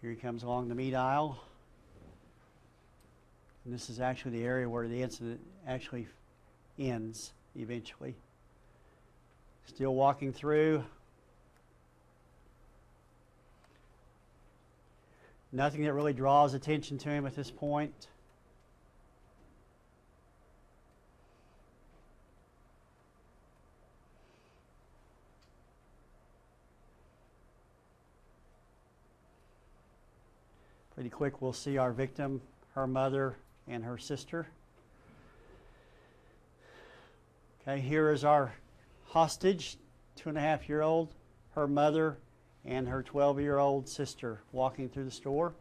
Here he comes along the meat aisle. And this is actually the area where the incident actually ends eventually. Still walking through. Nothing that really draws attention to him at this point. Pretty quick we'll see our victim, her mother, and her sister. Okay, here is our hostage, 2.5-year-old, her mother, and her 12-year-old sister walking through the store.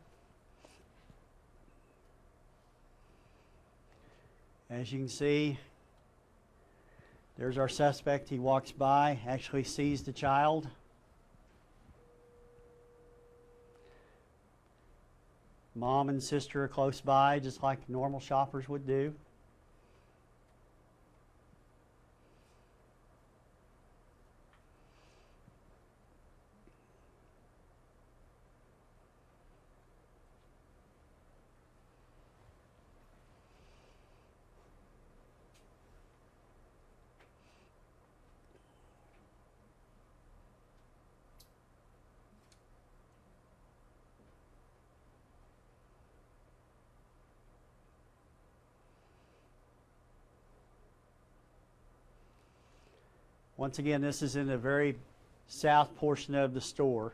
As you can see, there's our suspect. He walks by, actually sees the child. Mom and sister are close by, just like normal shoppers would do. Once again, this is in the very south portion of the store.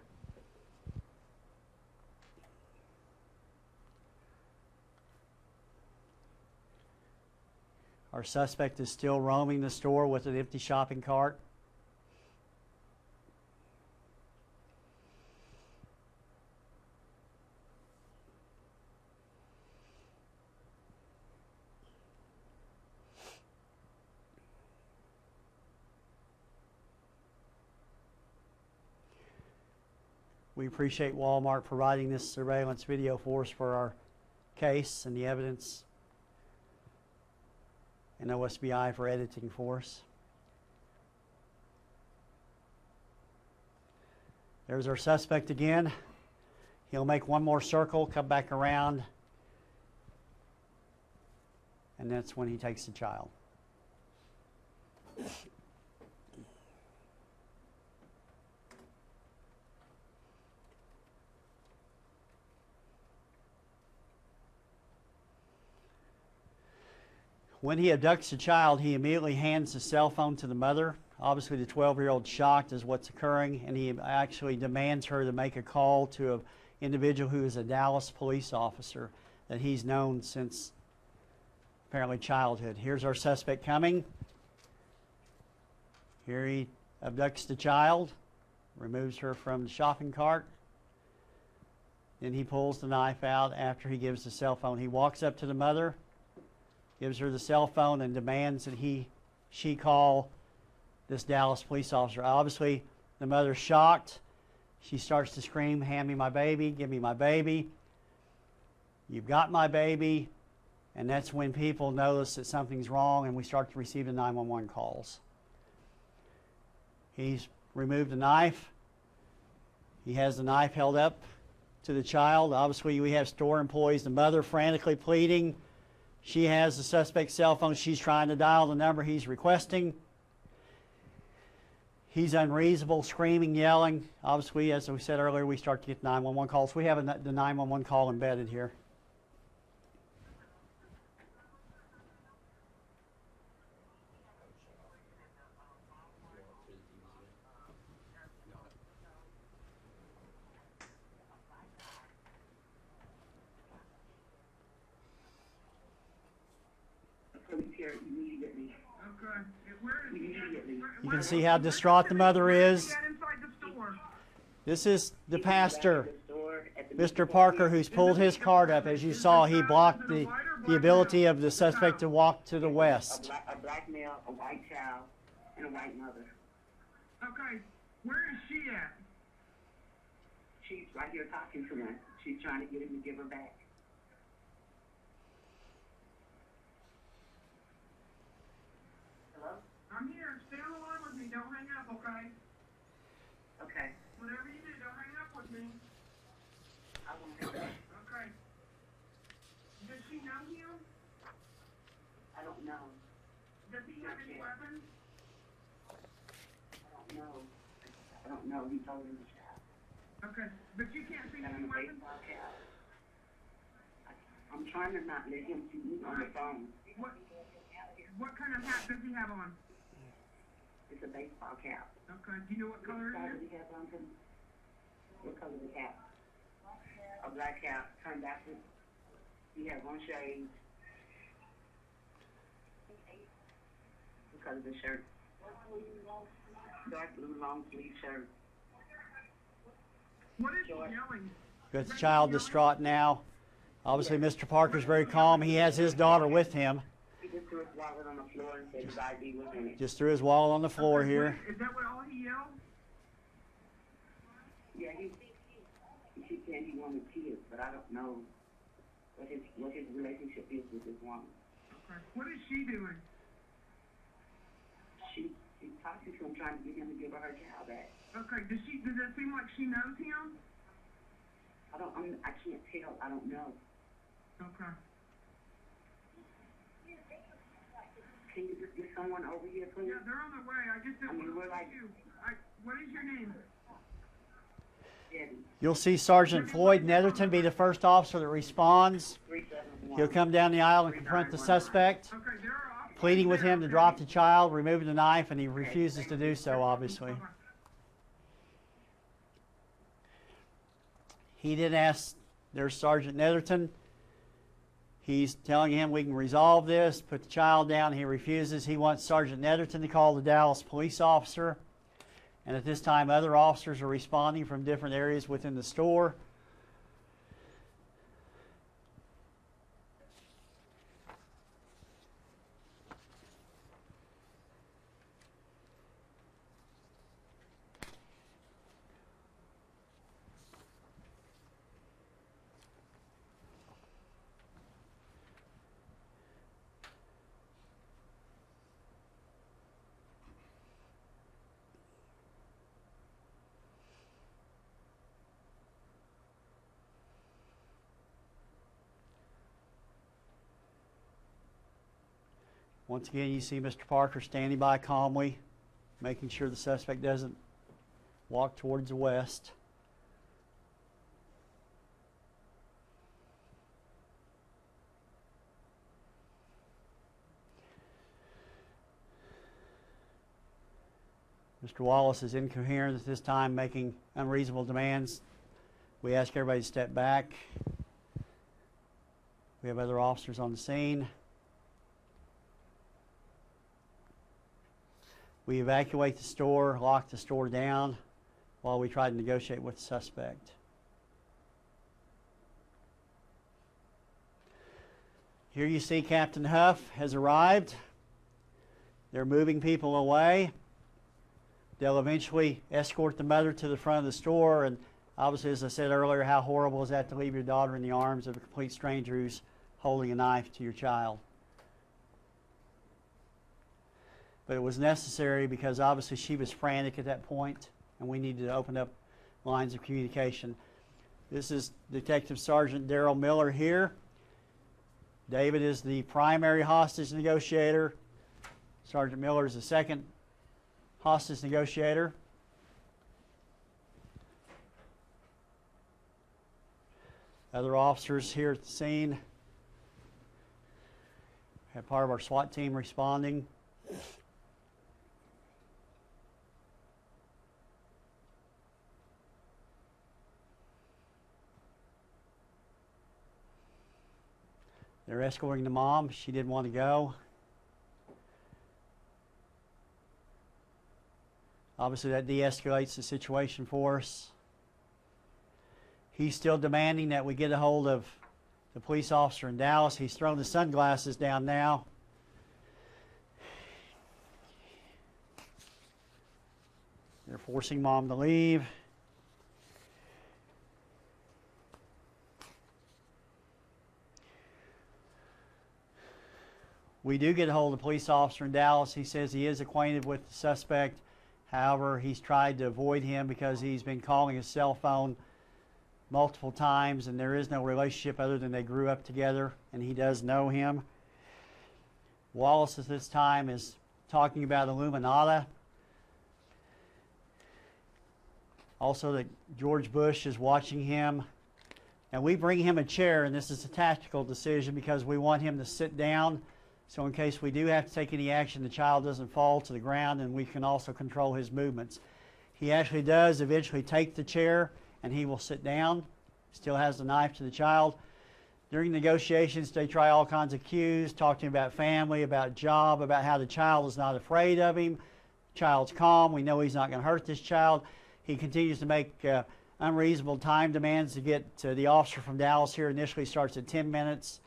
Our suspect is still roaming the store with an empty shopping cart. We appreciate Walmart providing this surveillance video for us for our case and the evidence, and OSBI for editing for us. There's our suspect again. He'll make one more circle, come back around, and that's when he takes the child. When he abducts the child, he immediately hands the cell phone to the mother. Obviously, the 12-year-old shocked as what's occurring, and he actually demands her to make a call to an individual who is a Dallas police officer that he's known since apparently childhood. Here's our suspect coming. Here he abducts the child, removes her from the shopping cart. Then he pulls the knife out after he gives the cell phone. He walks up to the mother, gives her the cell phone, and demands that she call this Dallas police officer. Obviously, the mother's shocked. She starts to scream, "Hand me my baby, give me my baby. You've got my baby." And that's when people notice that something's wrong, and we start to receive the 911 calls. He's removed the knife. He has the knife held up to the child. Obviously, we have store employees, the mother frantically pleading. She has the suspect's cell phone. She's trying to dial the number he's requesting. He's unreasonable, screaming, yelling. Obviously, as we said earlier, we start to get 911 calls. We have the 911 call embedded here. You can see how distraught the mother is. This is the pastor, Mr. Parker, who's pulled his cart up. As you saw, he blocked the ability of the suspect to walk to the west. A black male, a white child, and a white mother. Okay, where is she at? She's right here talking to him. She's trying to get him to give her back. Hello? I'm here. Stay on the line with me. Don't hang up, okay? Okay. Whatever you do, don't hang up with me. I won't know him? I don't know. Does he have any weapons? I don't know. I don't know. He told me to shop. Okay, but you can't see Got any on a weapons? baseball cap. I'm trying to not let him see me on the phone. What kind of hat does he have on? It's a baseball cap. Okay, do you know what color What it color is? he has on him? What color is the cap? A black cap, turned backwards. He has one shade. What color is the shirt? Dark blue long sleeve shirt. What is he yelling? Got the child distraught now. Obviously, Mr. Parker's very calm. He has his daughter with him. He just threw his wallet on the floor and said his ID was in it. Just threw his wallet on the floor Okay, here. Is that what all he yelled? Yeah, he keeps saying he wanted kids, but I don't know what his relationship is with this woman. Okay. What is she doing? She's talking to him, trying to get him to give her child back. Okay, does it seem like she knows him? I can't tell. I don't know. Okay. Can you just get someone over here, please? Yeah, they're on their way. I just didn't I mean, want we're to like- you. What is your name? Debbie, You'll see Sergeant Floyd Netherton be the first officer that responds. 371. He'll come down the aisle and confront the suspect, Okay, there are officers pleading with there, him to okay? drop the child, removing the knife, and he refuses to do so, obviously. Okay. He did ask, there's Sergeant Netherton. He's telling him we can resolve this, put the child down. He refuses. He wants Sergeant Netherton to call the Dallas police officer. And at this time, other officers are responding from different areas within the store. Once again, you see Mr. Parker standing by calmly, making sure the suspect doesn't walk towards the west. Mr. Wallace is incoherent at this time, making unreasonable demands. We ask everybody to step back. We have other officers on the scene. We evacuate the store, lock the store down while we try to negotiate with the suspect. Here you see Captain Huff has arrived. They're moving people away. They'll eventually escort the mother to the front of the store, and obviously, as I said earlier, how horrible is that to leave your daughter in the arms of a complete stranger who's holding a knife to your child? But it was necessary because obviously she was frantic at that point, and we needed to open up lines of communication. This is Detective Sergeant Darrell Miller here. David is the primary hostage negotiator. Sergeant Miller is the second hostage negotiator. Other officers here at the scene. Have part of our SWAT team responding. They're escorting the mom. She didn't want to go. Obviously, that de-escalates the situation for us. He's still demanding that we get a hold of the police officer in Dallas. He's thrown the sunglasses down now. They're forcing mom to leave. We do get a hold of the police officer in Dallas. He says he is acquainted with the suspect. However, he's tried to avoid him because he's been calling his cell phone multiple times, and there is no relationship other than they grew up together, and he does know him. Wallace at this time is talking about Illuminata. Also that George Bush is watching him. And we bring him a chair, and this is a tactical decision because we want him to sit down. So in case we do have to take any action, the child doesn't fall to the ground, and we can also control his movements. He actually does eventually take the chair, and he will sit down. Still has the knife to the child. During negotiations, they try all kinds of cues, talk to him about family, about job, about how the child is not afraid of him. Child's calm. We know he's not going to hurt this child. He continues to make unreasonable time demands to get to the officer from Dallas here. Initially starts at 10 minutes.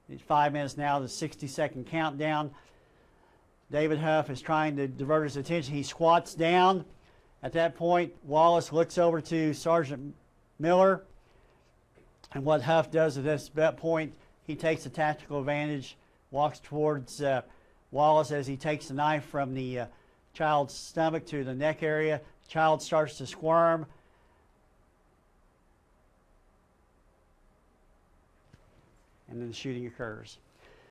It's 5 minutes now, the 60-second countdown. David Huff is trying to divert his attention. He squats down. At that point, Wallace looks over to Sergeant Miller. And what Huff does at that point, he takes a tactical advantage, walks towards Wallace as he takes the knife from the child's stomach to the neck area. Child starts to squirm. And then the shooting occurs.